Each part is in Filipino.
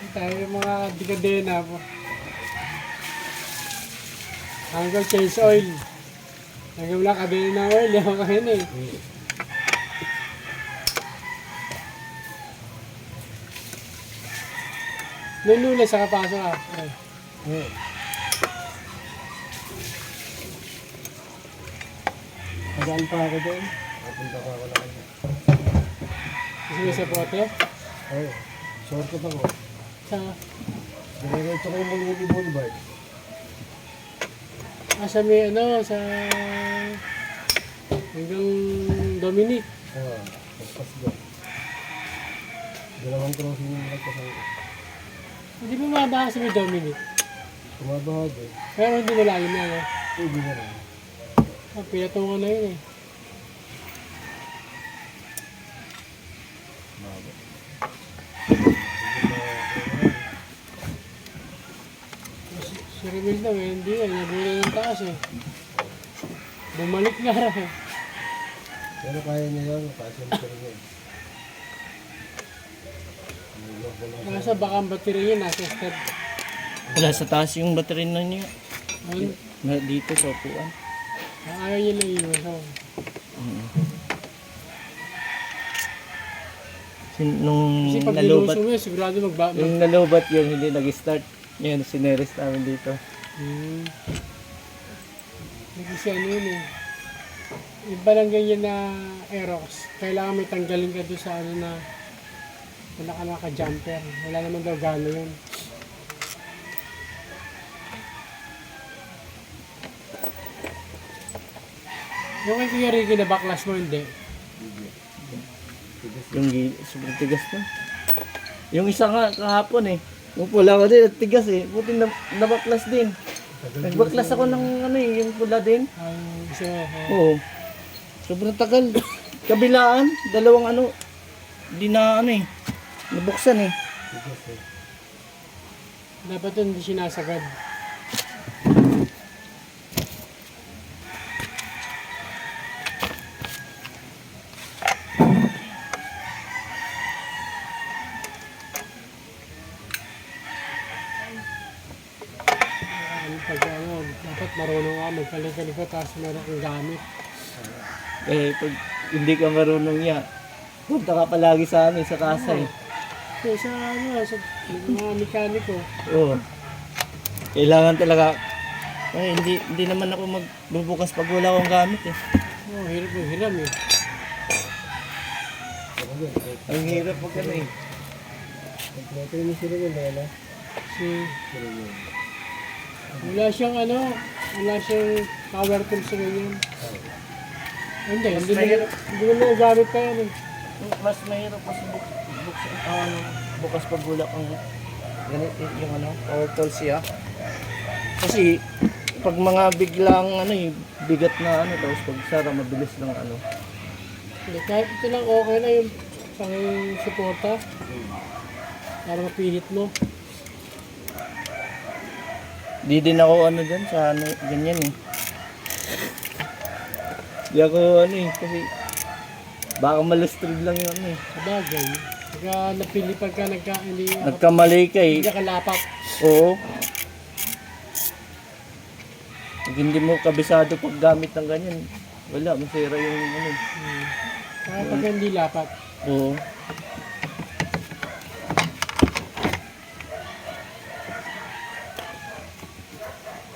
Tayo yung mga dekadena po. Hanggang change oil. Hanggang wala kadena na oil. Yung kain eh. Lulula sa kapasok ah. Ay. Magaan pa ako doon. Napunta pa ako lang. Kasi may sapote. Oo. Shortcut ako. Sa... Diretso ko yung Mulmuli Boulevard. Sa may ano, sa... Hanggang Dominic. Oo. Pagpas doon. Dalawang crossing yung nagpasang ko. Hindi ba mababa sa may Dominic? Tumabaha doon. Pero hindi malayo na no? Hindi na rin. Pinatungan na yun eh. Bago. Si Remil daw eh, hindi eh. Nabula ng taas eh. Bumalik nga raw eh. Pero kaya niya yun. Kasi mo rin yun. Nasa baka ang battery yun, nasa step. Wala sa taas yung battery na niya. Ano? Na dito sa upuan. Ayaw niya lang yun. So, Nung kasi pag nalobat, niluso mo yun, sigurado yung nalobat yun, hindi nag-start. Yun, sineres namin dito. Kasi ano yun eh. Iba lang ganyan na Aerox. Kailangan may tanggalin ka doon sa ano na wala ka naka-jumper. Wala naman daw gano yun. Yung kay Kuya Ricky na backlash mo, hindi. Yung sobrang tigas na. Yung isa nga kahapon eh. Yung pula ko din, at tigas eh. Buti na, nabaklas din. Nagbaklas ako ng ano eh, yung pula din. Ang isa, Oo. Sobrang tagal. Kabilaan, dalawang ano, di na ano eh. Nabuksan eh. dapat yun hindi sinasagad. Pag ano, dapat marunong ka magkalikot tapos meron kang gamit. Eh, pag hindi ka marunong niya, punta ka palagi sa amin, sa Kasay. So, sa ano, sa mga mekaniko, Oo. Kailangan talaga, ay, hindi naman ako magbubukas pag wala akong gamit eh. hirap yung hiram eh. Ang hirap pag ano eh. Kompleto yung sila yun, Lela. Si, Sila yun. wala siyang ano, wala siyang power tools sa ganyan. Hindi mo nagamit pa yan eh. Mas mahirap kasi bukas pag wala kang ganito yung ano, power tools siya. Kasi pag mga biglang ano eh, bigat na ano, tapos pag sara mabilis lang ano. Hindi, kahit ito lang okay na yung pang suporta. Para mapihit mo. Di din ako ano dyan sa ano, ganyan eh. Di ako ano eh, kasi baka malustrid lang yung ano eh. Sabagay. Pagka napili pagka hindi Nagkamali ka eh. ka lapak. Oo. Pag hindi mo kabisado pag gamit ng ganyan, wala, masira yung ano. Kaya pagka hindi lapak. Oo.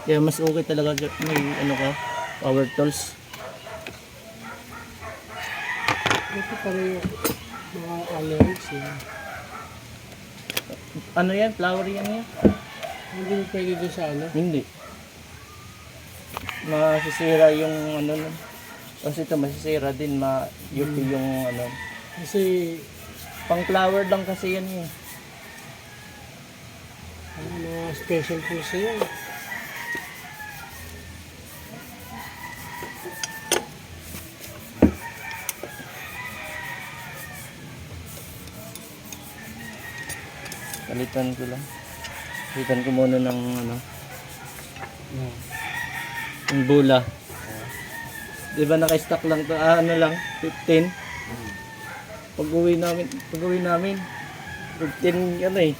Kaya mas okay talaga may ano ka, power tools. Ito pala yung mga alerts eh. Ano yan? Flower yan yan? Hindi mo pwede doon sa ano. Hindi. Masisira yung ano nun. Kasi ito masisira din, ma-UP yung ano. Kasi Pang flower lang kasi yan eh. mga special tools na yun. Palitan ko lang. Palitan ko muna ng ano. Yung bula. Di ba naka-stock lang to? Ano lang? 15? pag uwi namin, 15 ano eh,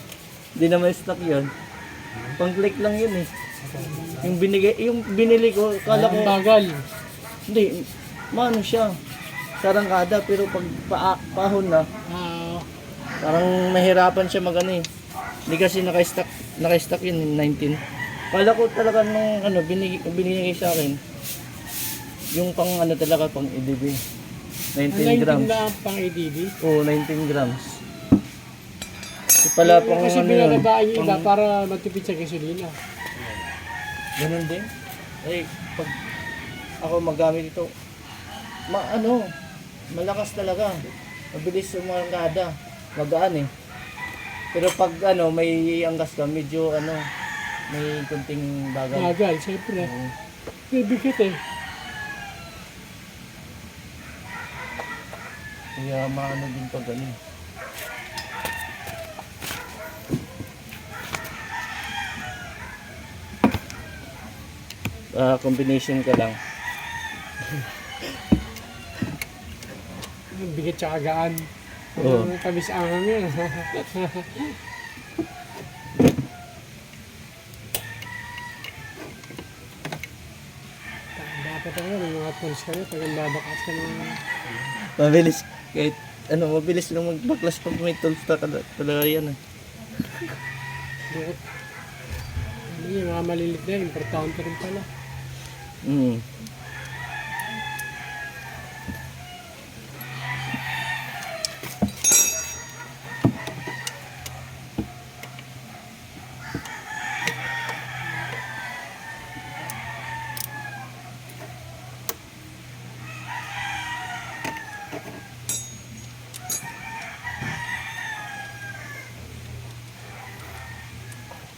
hindi naman stock yun. Pang-click lang yun eh. Yung binili ko, kala ko, Ang bagal. hindi, maano siya, sarangkada, pero pag pahon na, Ah, parang nahirapan siya mag-ano eh. Hindi kasi naka-stock yun, 19. Kala ko talaga nung ano, binigay sa akin, yung pang ano talaga, pang EDB. 19 grams. na ang pang ADB. Oo, 19 grams. Kasi pala pang Kasi ano yun, binababaan yung iba pang- para matipid sa gasolina. ganun din. Eh, pag ako magamit ito, malakas talaga. Mabilis umarangkada. Magaan eh. Pero pag ano, may anggas ka, medyo ano, may kunting bagal. Bagal, siyempre. Oo. Bibigat eh. Kaya maano din pag ano. Combination ka lang. Ang bigat tsaka gaan. Oo. Ang tamis angang yan. Dapat talaga may mga tools ka rin pag ang babakas ka ng Mabilis. Kahit ano, mabilis lang magbaklas pag may tools talaga yan. dukot. Ano yung mga malilit na yun, importante rin pala. Mm.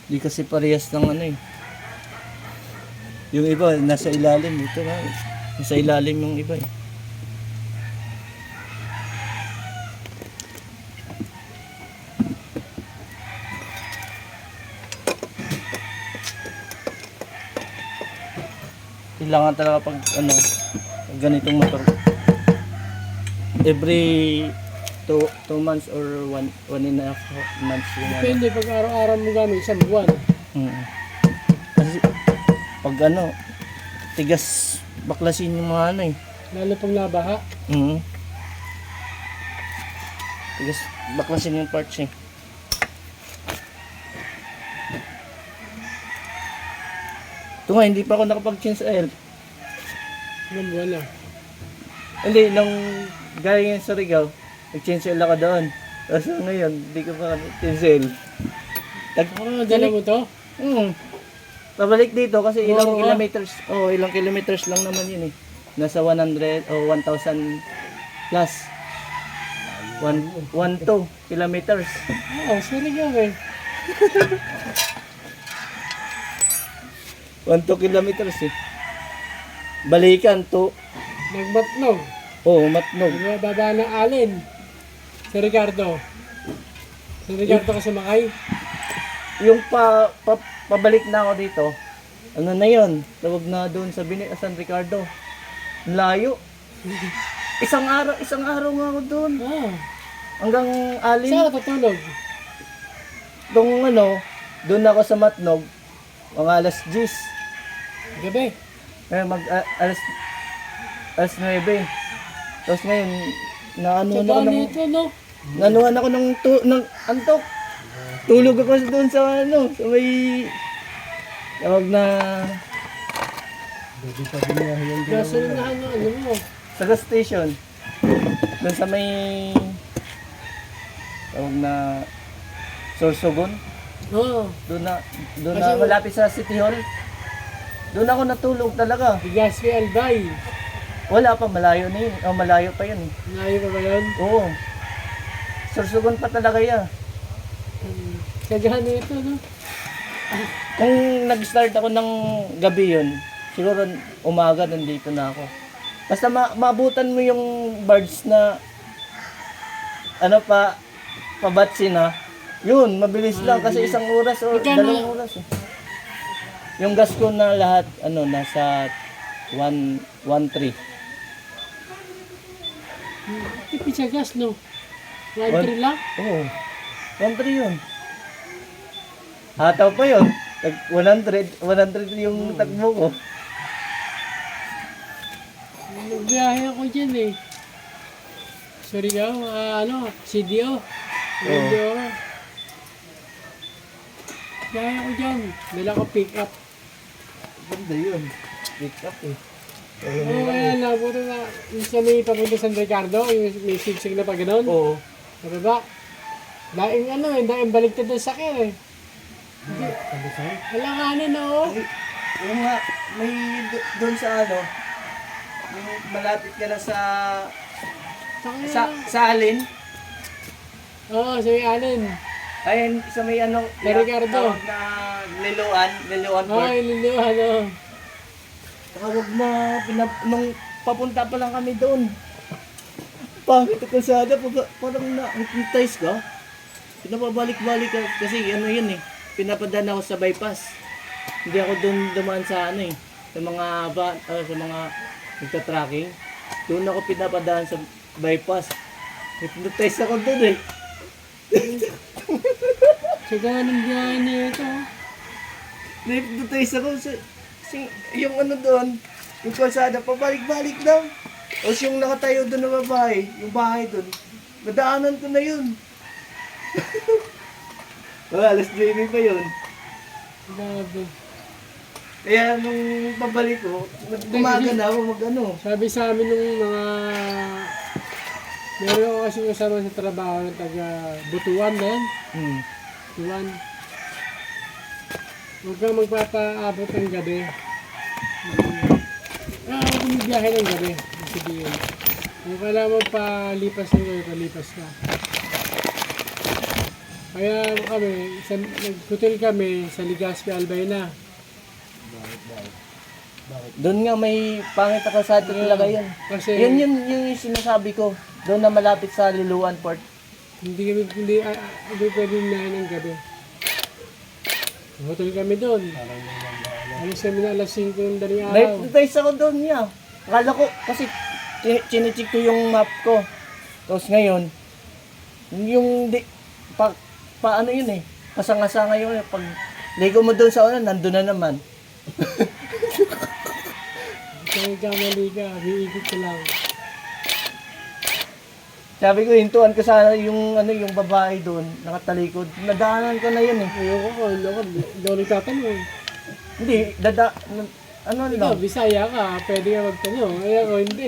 Di kasi parehas ng ano eh. Yung iba nasa ilalim, ito nga. Nasa ilalim yung iba eh. Kailangan talaga pag ano, pag ganitong motor. Every 2 months or 1.5 months yung ano. Depende pag araw-araw mo gamit, isang buwan. Mm. Kasi pag ano, tigas baklasin yung mga ano eh. Lalo pag nabaha. Mm. Tigas baklasin yung parts eh. Ito nga, hindi pa ako nakapag-change oil. Ilang buwan na. Hindi, nung galing sa Rigao, nag-change oil ako doon. Tapos ngayon, hindi ko pa change oil. Dala mo to? Pabalik dito kasi ilang Oo. kilometers. Oh, ilang kilometers lang naman yun eh. Nasa 100 o 1,000 plus. 1 2 kilometers. Oo, sila gawin. 1 2 kilometers eh. Balikan to. Nagmatnog. Oh, matnog. Baba ng alin. Si Ricardo. Si Ricardo kasi makay. Yung pabalik na ako dito. Ano na yun? Tawag na doon sa San Ricardo. Layo. Isang araw nga ako doon. Ah, Hanggang alin. saan ka tutulog? Nung ano, doon ako sa Matnog, mga alas 10. Gabi. Alas 9. Tapos ngayon, naanuhan ako Saan ng, dito, no? naanuhan ako ng antok. Tulog ako doon sa ano, sa may, tawag na, Hindi pa biniyahe yung Gasolinahan ng ano mo. sa gas station. Doon sa may, tawag na, Sorsogon. Oo. Doon na Kasi- malapit sa City Hall. Doon ako natulog talaga. Bigaspi Albay. Wala pa, malayo na yun. Oh, malayo pa yun. Layo pa ba yun? Oo. Sorsogon pa talaga yan. Kagahan ito, no? Kung nag-start ako ng gabi yun, siguro umaga nandito na ako. Basta maabutan mo yung birds na ano pabatsin na. Yun, mabilis lang kasi isang oras o Magkano? 2 oras eh. Yung gas ko na lahat, ano, nasa 1.3. Tipid sa gas, no? 1-3 lang? Oo. 1-3 yun. Hataw pa yun. 100 yung takbo ko. Nagbiyahe ako dyan eh. Surigao, CDO. CDO. Biyahe ako dyan. Dala ko pick up. Ganda yun. Pick up eh. Oo, kaya nabuto na. Yung sa may papunta San Ricardo, yung may sigsig na pa ganun. Oo. Sa baba. Daing baliktad ng sakyan eh. Sabi sa'yo? Alanganin oo. Yung nga, may doon sa ano, yung malapit ka na sa sa Alin. Oo, sa may alin. Ayun, sa may ano, Sa Ricardo. tawag na Liloan Oo, Port. ililiwan oo. Tawag na, nung papunta pa lang kami doon. Pangit ang kalsada, parang na-hypnotize ka. Pinapabalik-balik ka, kasi ano yun eh, pinapadaan ako sa bypass. Hindi ako doon dumaan sa ano eh, sa mga sa mga nagta-tracking. Doon ako pinapadaan sa bypass. Hypnotize ako doon eh. Sa ganang biyahe niya ito. Na-hypnotize ako yung ano doon, yung kalsada, pabalik-balik lang. Tapos yung nakatayo doon na babae, yung bahay doon, nadaanan ko na yun. Alas 9 pa yun. Grabe. Kaya nung pabalik ko, umaga na ako mag-ano. Sabi sa amin nung mga... Meron ako kasi kasama sa trabaho ng taga Butuan na yan. Butuan. Huwag kang magpapaabot ng gabi. Huwag bumibiyahe ng gabi. Sabihin. Kung kailangan mo palipas ng gabi, palipas ka. Kaya kami, nag-hotel kami sa Legazpi, Albay. Doon nga may pangit na kalsada talaga yun. Kasi Yun yung sinasabi ko. Doon na malapit sa Liloan Port. hindi pwede na ng gabi. Hotel kami doon. Alis kami na alas 5 ng daling araw. Na-hypnotize ako doon niya. Akala ko, kasi chinecheck ko yung map ko. Tapos ngayon, yung paano yun eh. Kasanga-sanga yun eh. Pag ligo mo doon sa una, nandun na naman. Kaya kamali ka, biikot ko lang. Sabi ko, hintuan ko sana yung yung babae doon, nakatalikod. Nadaanan ko na yun eh. Ayoko ko, hindi ako nagtatanong. Hindi, ano Ikaw, lang. Bisaya ka, pwede ka magtanong. Ayoko, hindi.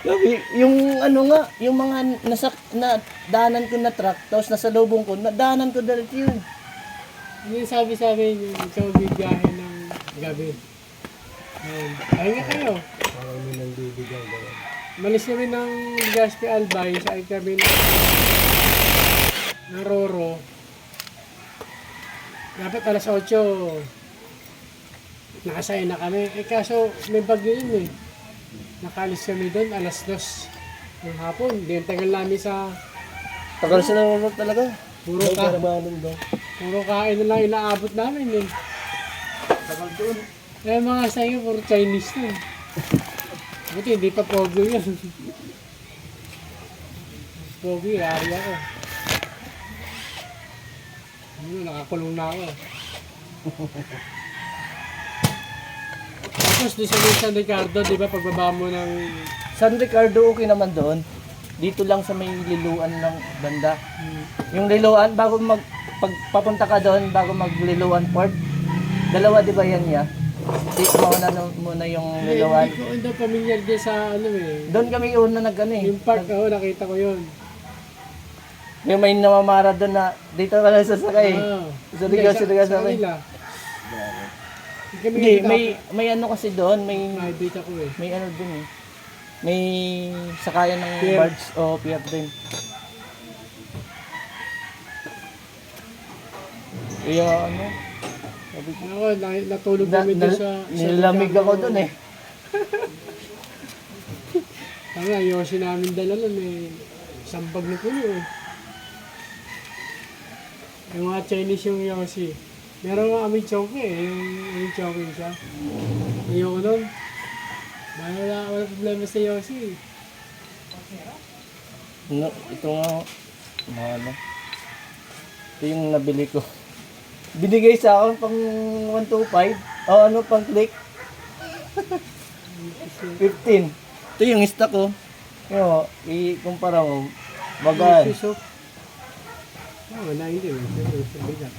Sabi, yung ano nga, yung mga na daanan ko na truck, tapos nasa lubong ko, nadaanan ko dahil yun. Yung sabi-sabi niyo, ikaw bibiyahe ng gabi. Pahinga kayo. Parang may nang bibigyan gano'n. Malis kami ng Legazpi Albay, sa kami ng Roro. Dapat alas 8. Nakasaya na kami. Kaso may bagyo yun eh. Nakalis kami doon alas 2 ng hapon. Di ang tagal namin sa Tagal sa laro talaga. puro, May karabanan daw. puro kain na lang inaabot namin eh. Tagal doon. Eh mga sayo, puro Chinese na. Buti hindi pa Pogo yun. Pogo, yari ako. Nakakulong na ako. Tapos di sa San Ricardo, di ba pagbaba mo ng... San Ricardo okay naman doon. Dito lang sa may Liloan ng banda. Yung Liloan, papunta ka doon, bago mag-Liloan Port. Dalawa di ba yan niya? Dito mauna muna yung Liloan. Hindi ko familiar din sa ano eh. Doon kami una nag-ano eh. Yung park, nakita ko yun. Yung may namamara doon na dito ka lang sasakay. Sa Legazpi, sa kanila. Hindi, may ano kasi doon, may Date ako eh. may ano doon eh. May sakayan ng Pier. barge o pier din. Kaya ano, sabi ko, Ako, natulog kami doon sa... nilamig ako doon eh. Tama, yosi namin dala nun eh. Sambag na puno eh. Yung mga Chinese yung yosi. Meron nga kami choke eh. Yung choke siya. Ayoko nun. Wala problema sa yosi eh. No, ito nga, mga ano. Ito yung nabili ko. Binigay sa akin pang 125. O ano, pang click. 15. Ito yung stock ko. Yo, ikumpara mo. Bagal. Piso. Wala hindi. Sa bigat.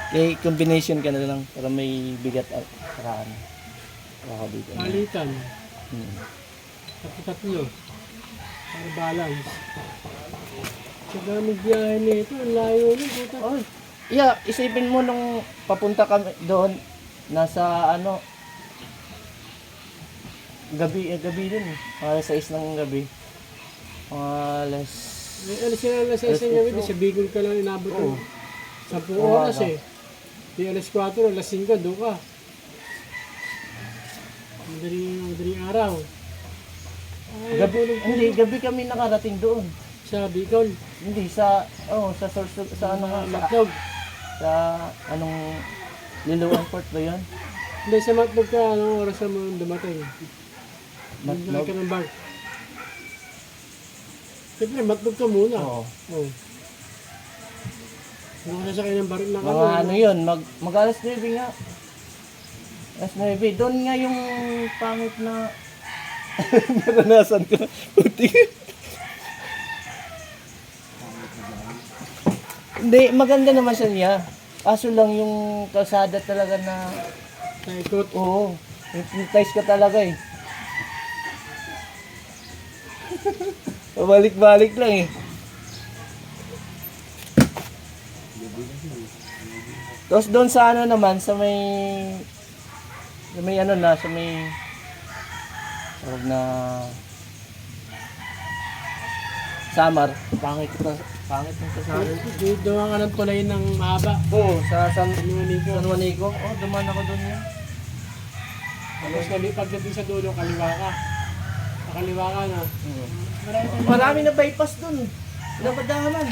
Okay, combination ka na lang para may bigat at saka ano. Saka dito. Palitan. Hmm. 3 para balance. Sa dami biyahe nito, ang layo na. Puta. Oh, yeah, isipin mo nung papunta kami doon, nasa ano, gabi din eh. Alas 6 ng gabi. Alas... Alas sila alas 6 ng gabi, di sa Bicol ka lang inabot Oo. ng 10 oras eh. Di alas 4, alas 5, doon ka. Madaling araw. Ay, Gabi, hindi, gabi kami nakarating doon. sa Bicol, Hindi, sa source, sa ano nga, sa, Matnog. sa anong Liluan Port ba yun? Hindi, sa Matnog ka, anong oras na mo dumating? Matnog? Matnog ka ng bar. Siyempre, Matnog ka muna. Oo. Oo. Ano ka sasakay ng bar na Mga ano yun, mag alas 9 nga. Alas 9. Doon nga yung pangit na naranasan ko. Puti. Hindi, maganda naman siya niya. Kaso lang yung kalsada talaga na, Sa ikot. oo, hypnotize ka talaga eh. Pabalik-balik lang eh. Tapos doon sa ano naman, sa may ano na, sa may tawag na Samar, pangit ng kasama. Doon ka ng tulay ng mahaba. Oo, sa San Manigo. Juanico. Oh, duman ako doon yan. Tapos pagdating sa dulo, kaliwa ka. Sa kaliwa ka na. Marami na bypass doon. Napadahaman.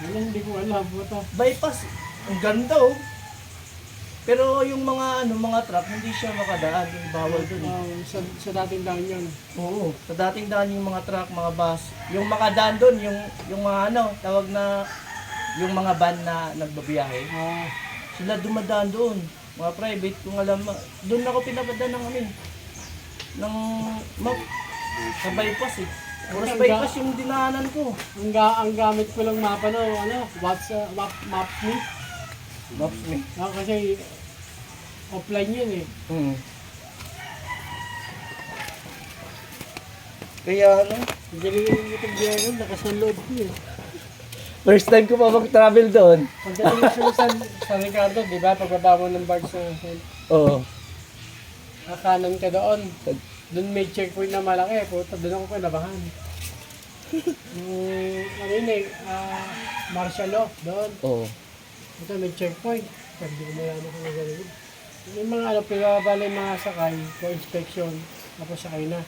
Wala, hindi ko alam. Puta. Bypass. Ang ganda oh. Pero yung mga truck, hindi siya makadaan. Yung bawal doon. Sa dating daan yun. Oo. Sa dating daan yung mga truck, mga bus. Yung makadaan doon, yung mga tawag na, yung mga van na nagbabiyahe. Sila dumadaan doon. Mga private, kung alam mo. Doon ako pinapadaan ng ng map. Sa bypass eh. Oras bypass yung dinaanan ko. Ang gamit ko lang mapa no, map me. Maps me. Kasi offline yun eh. Kaya Galing yung itong ko, nakasunod ko eh. first time ko pa mag-travel doon. Pagdating ko sa San Ricardo, di ba? Pagbaba mo ng bar sa Oo. kanan ka doon. Doon may checkpoint na malaki. Puta, doon ako kinabahan. Ano yun eh, martial law doon. Oo. Ito may checkpoint. Sabi ko malaman ko na gano'n. Yung mga pinababa yung mga sakay for inspection. Tapos sakay na.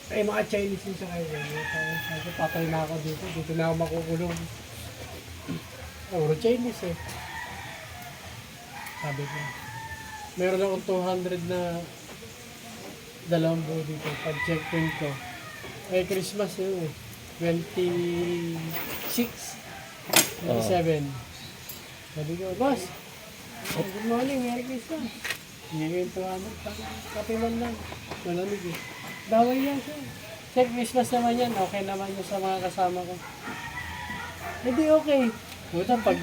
Ay, mga Chinese yung sakay. Sabi, patay na ako dito. Dito na ako makukulong. Puro Chinese eh. Sabi ko. Meron akong 200 na dalawang buo dito. Pag checkpoint ko. Ay, Christmas yun eh. 26. 27. Sabi ko, boss, good morning, Merry Christmas. Hindi ko yung 200, kape man lang. Malamig eh. Daway lang siya. Check Christmas naman yan, okay naman yun sa mga kasama ko. Hindi okay. Puta, pag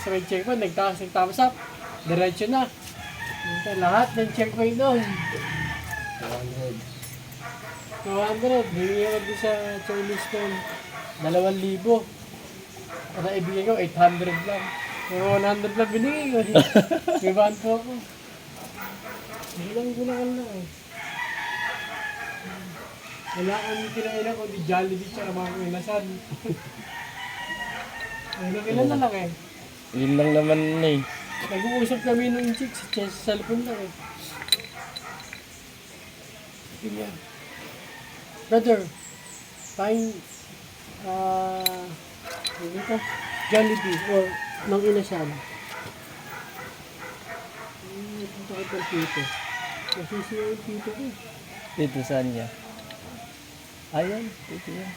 sa may checkpoint, nagtakas ng thumbs up, diretso na. Puta, lahat ng checkpoint doon. 200. Bigyan ko doon sa Chinese doon. 2,000. Para ibigay ko, 800 lang. Pero 100 lang binigay ko. May bahan po ako. Gulang-gulangan lang eh. Wala kang kinailan ko, di Jollibee tsaka mga kinasan. Ilan na lang eh. Yun lang naman eh. Nag-uusap kami nung chick sa cellphone lang eh. Ganyan. Brother, find dito, Jollibee or ng inasan. Punta ko dito. Nasisiya yung tito ko. Dito saan niya? Ayan, dito yan.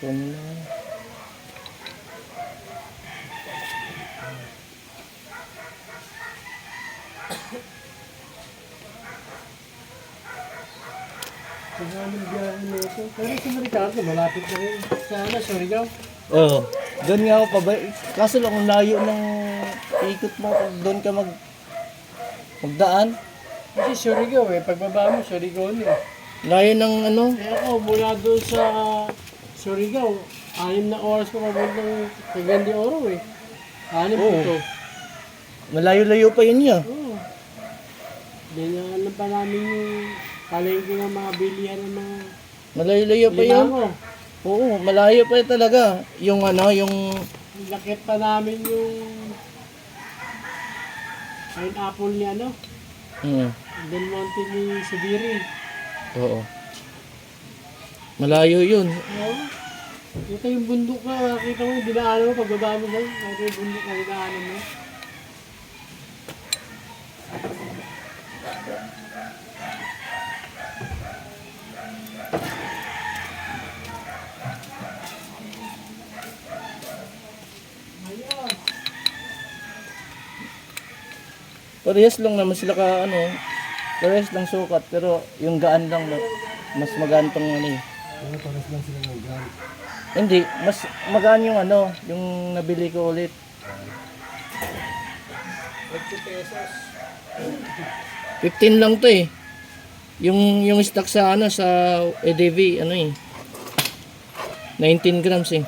Kunin na yan. Kung anong biyahe na ito. Pero sa Maricardo, malapit na rin. Sana, Surigao. Oo. Doon nga ako pa. Kaso lang ang layo ng ikot mo pag doon ka magdaan. Kasi Surigao eh. Pagbaba mo, Surigao na eh. Layo ng ano. Kaya ako, mula doon sa Surigao, 6 na oras pa pabuntang Cagayan de Oro eh. 6 Oo. ito. Malayo-layo pa yun niya. Oo. Ganyan pa namin yung palengke ng mga bilihan ng mga Malayo-layo pa yun. limango. Oo, malayo pa yun talaga. Yung ano, yung... Lakit pa namin yung pineapple ni ano, Hmm, Del Monte ni Subiri. oo. Malayo yun. Oo. Ito yung bundok na, nakita mo, dinaanan mo, pagbaba mo doon. Ito yung bundok na dinaanan mo. Parehas lang naman sila ka ano. Parehas lang sukat. Pero yung gaan lang, mas magaan pang ano eh. Pero pares lang sila ng gan. Hindi, mas magaan yung ano, yung nabili ko ulit. 8 pesos. 15 lang to eh. Yung stock sa ano sa EDV ano eh. 19 grams eh.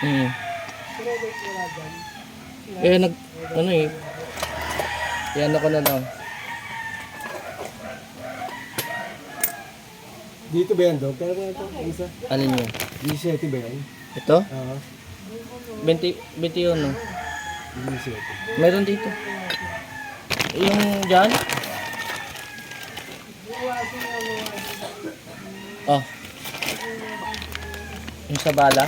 Mm. Eh nag ano eh. Yan ako na lang. Dito ba yan, Dog? Kaya ito, isa. Alin yun? 17 ba yan? Ito? Oo. 20 21 no. 17. Meron dito. Yung dyan? Oh. Yung sa bala?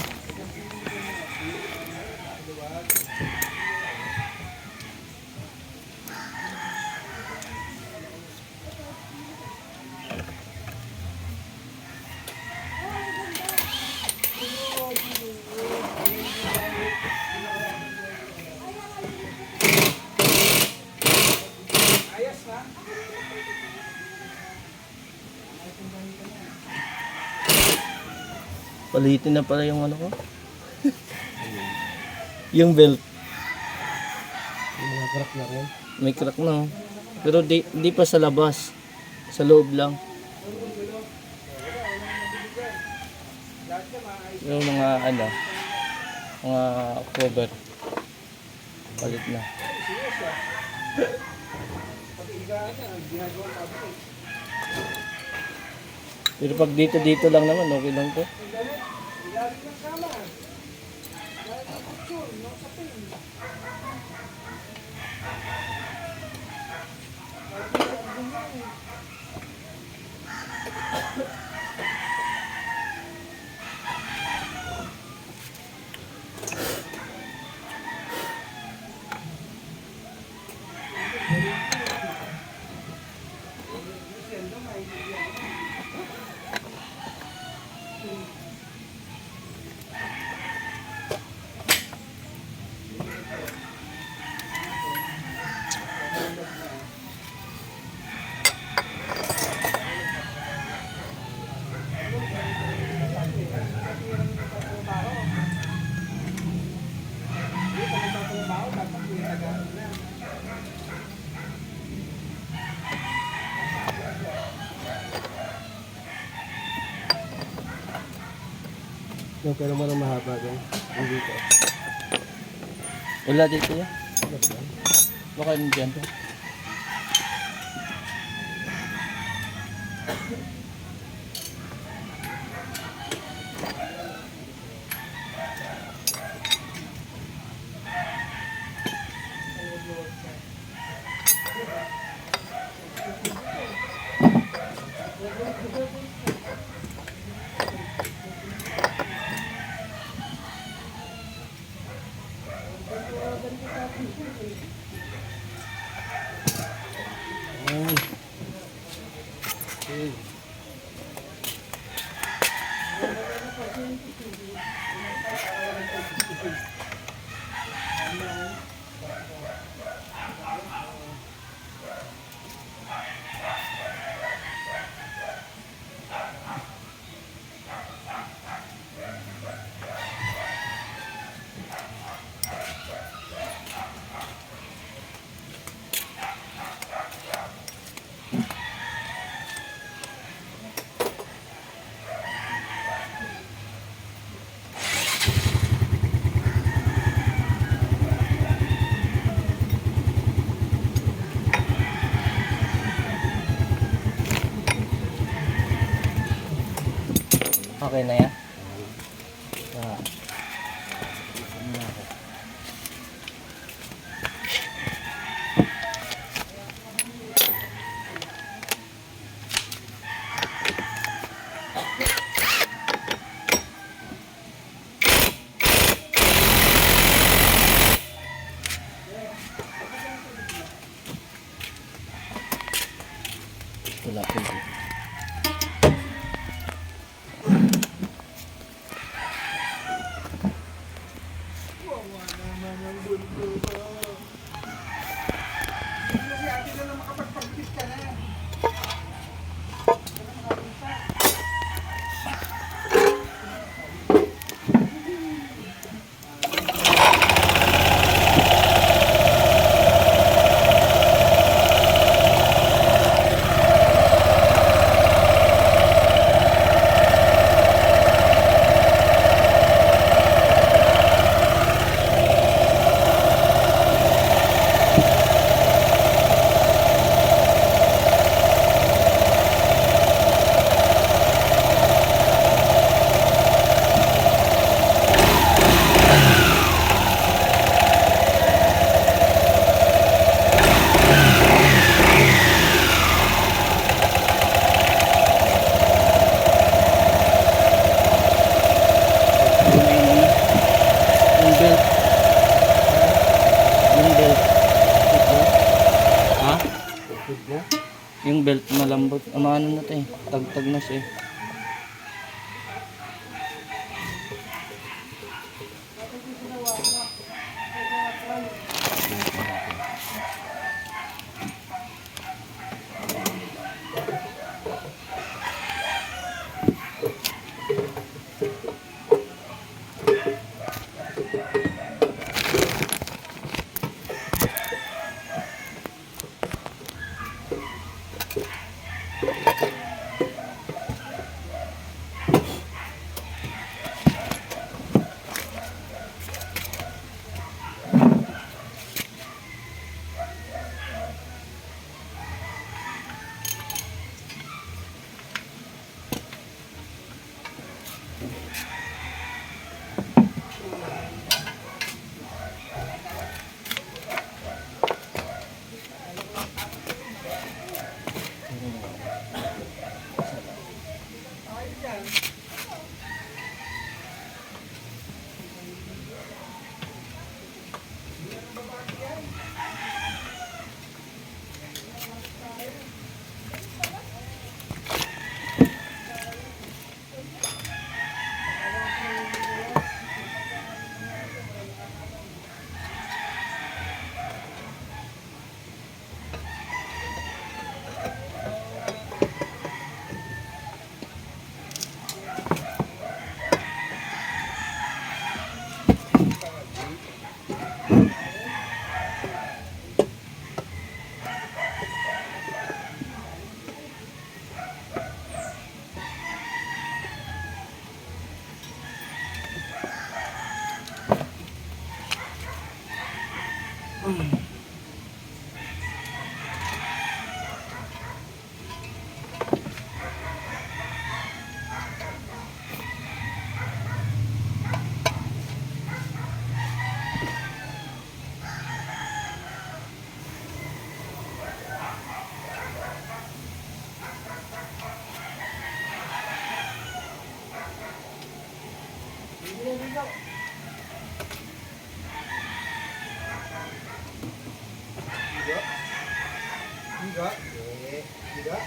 Palitin na pala yung ano ko. Yung belt. Yung mga crack na rin. May crack na. Oh. Pero di pa sa labas. Sa loob lang. Yung mga ano. Mga cover. Palit na. Pero pag dito lang naman, okay lang to. Yung pero mo mahaba doon. Hindi ko. Wala dito yan. Baka yun dyan. Okay na yan? Ah. Wala pwede. Yung belt malambot. Ano na to eh. Tagtag na siya eh. Tiga.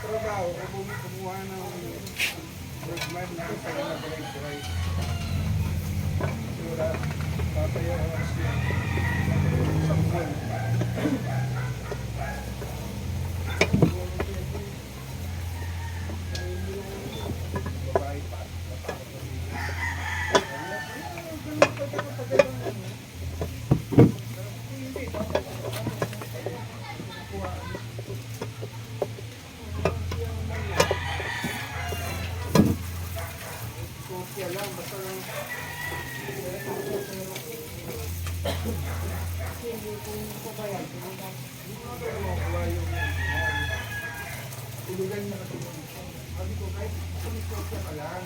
Trabaho, kumuha ng work man dito sa nabalik-buhay. Sura, papaya oras yun. Isang buwan. Babae pa. Tulugan na kasi. Sabi ko, kahit kumisosya ka lang.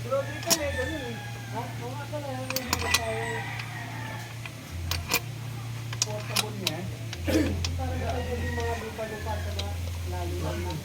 Pero dito may ganun eh. Ha? Kung asa na yan, may mga tayo portable niya. Parang ito yung mga lupa-lupa sa lalo naman.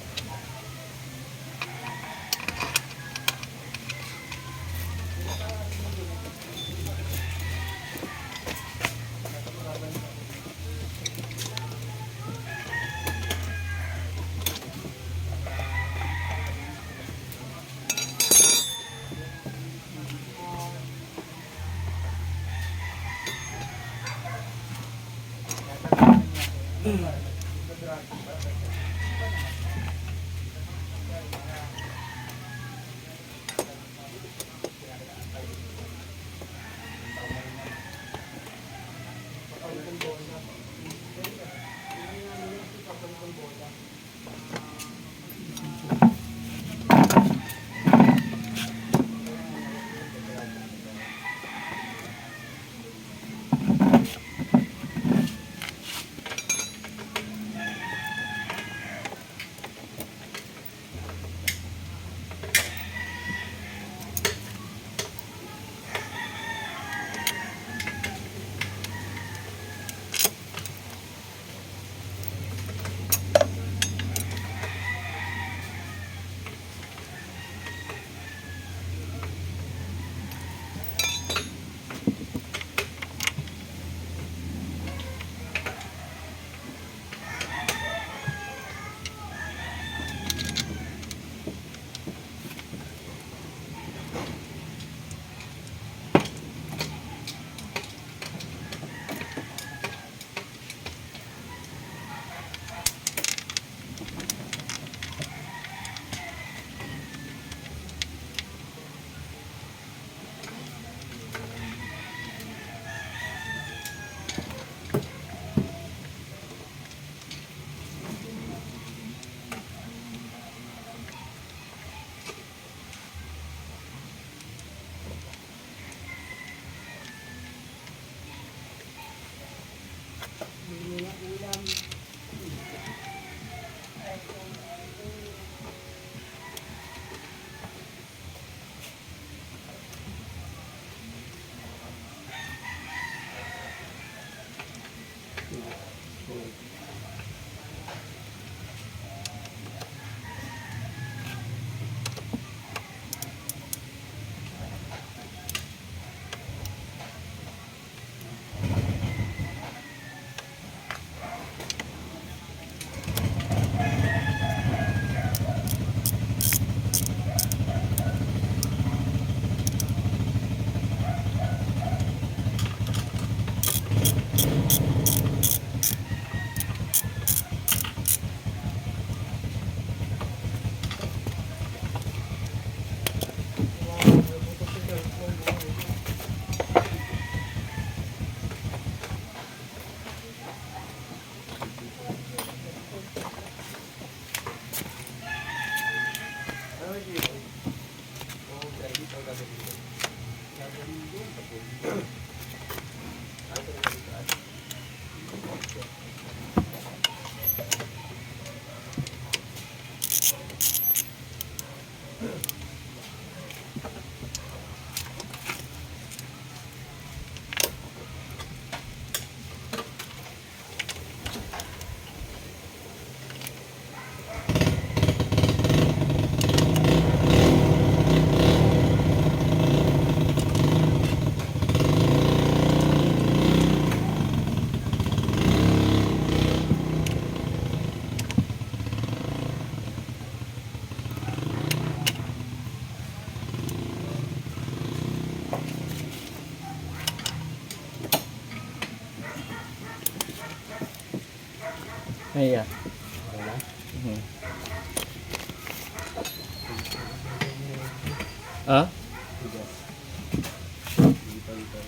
Ayan. Wala. Mhm. Ah? Tigas. Lipan-lipan.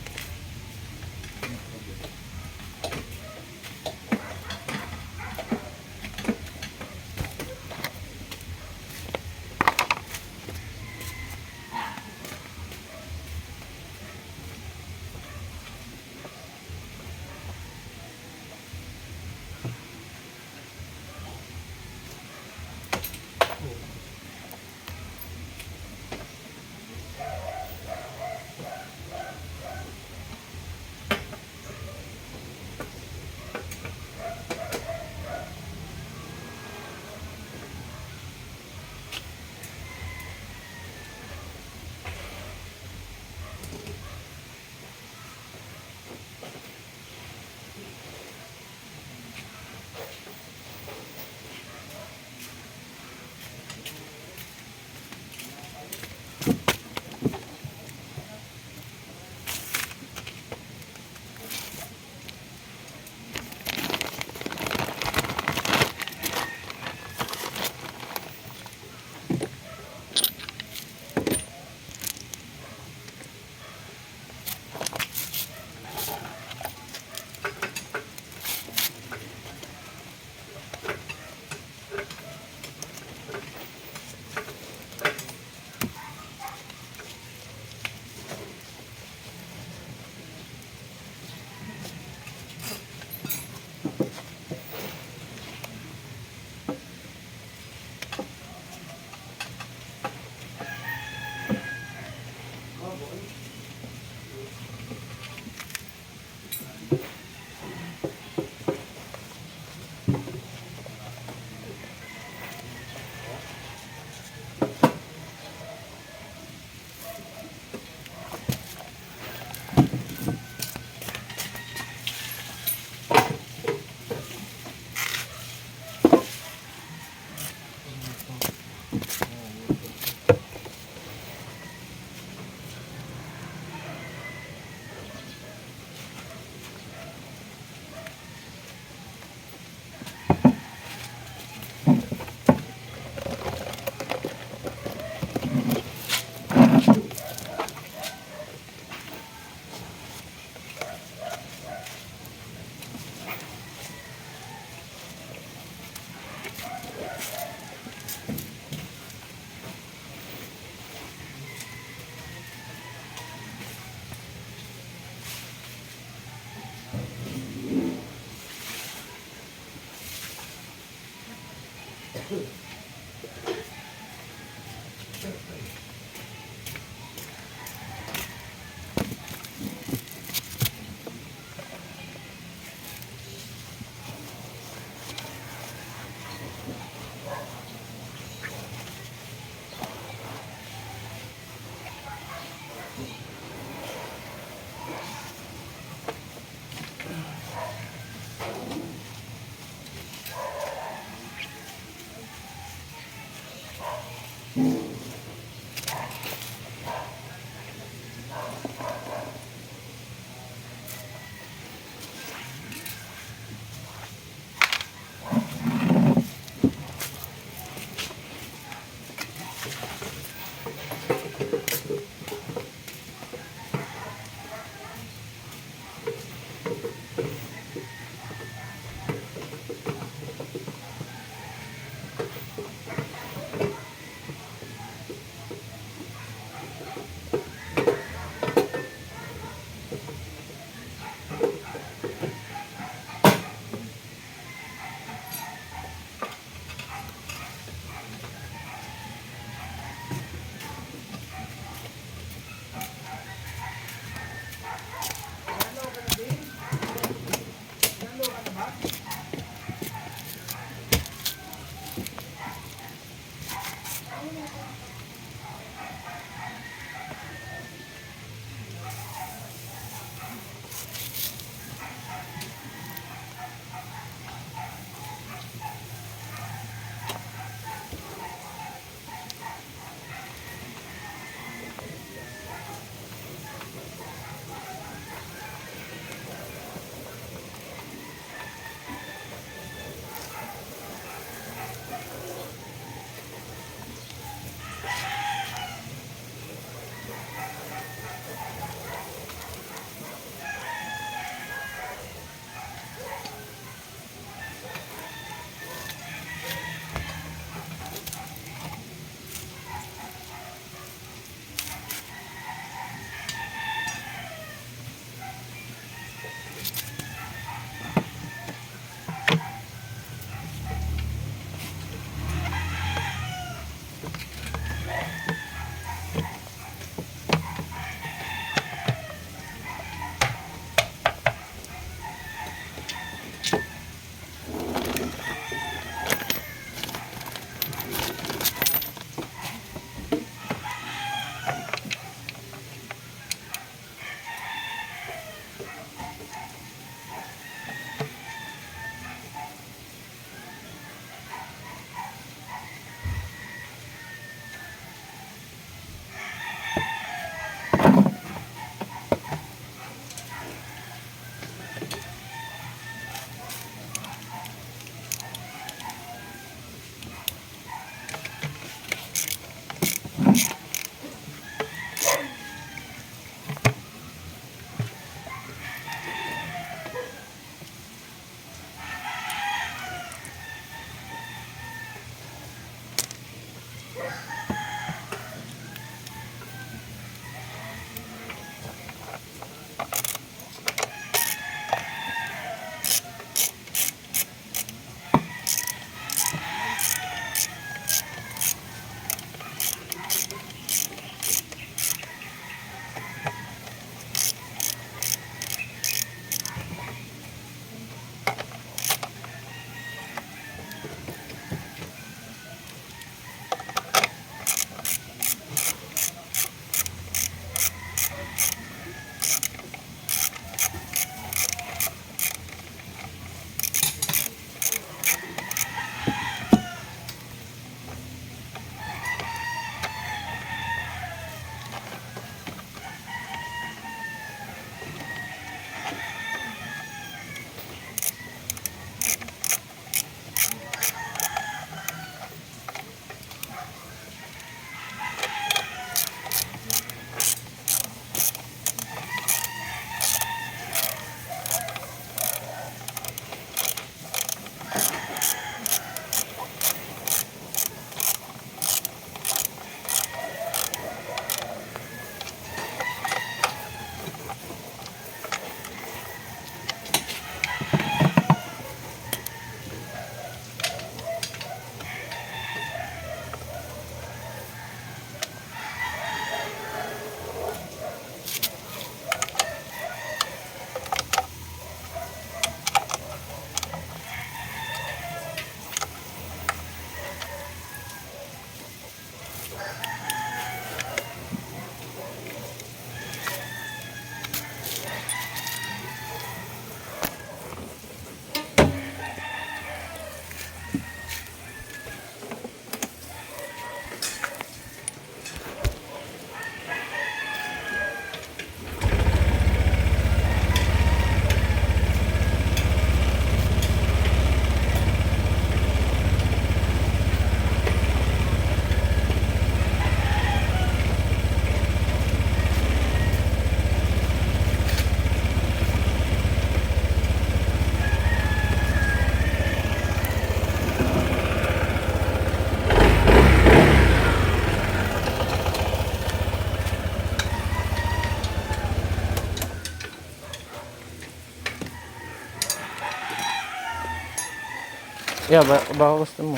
Yeah, baka gusto mo.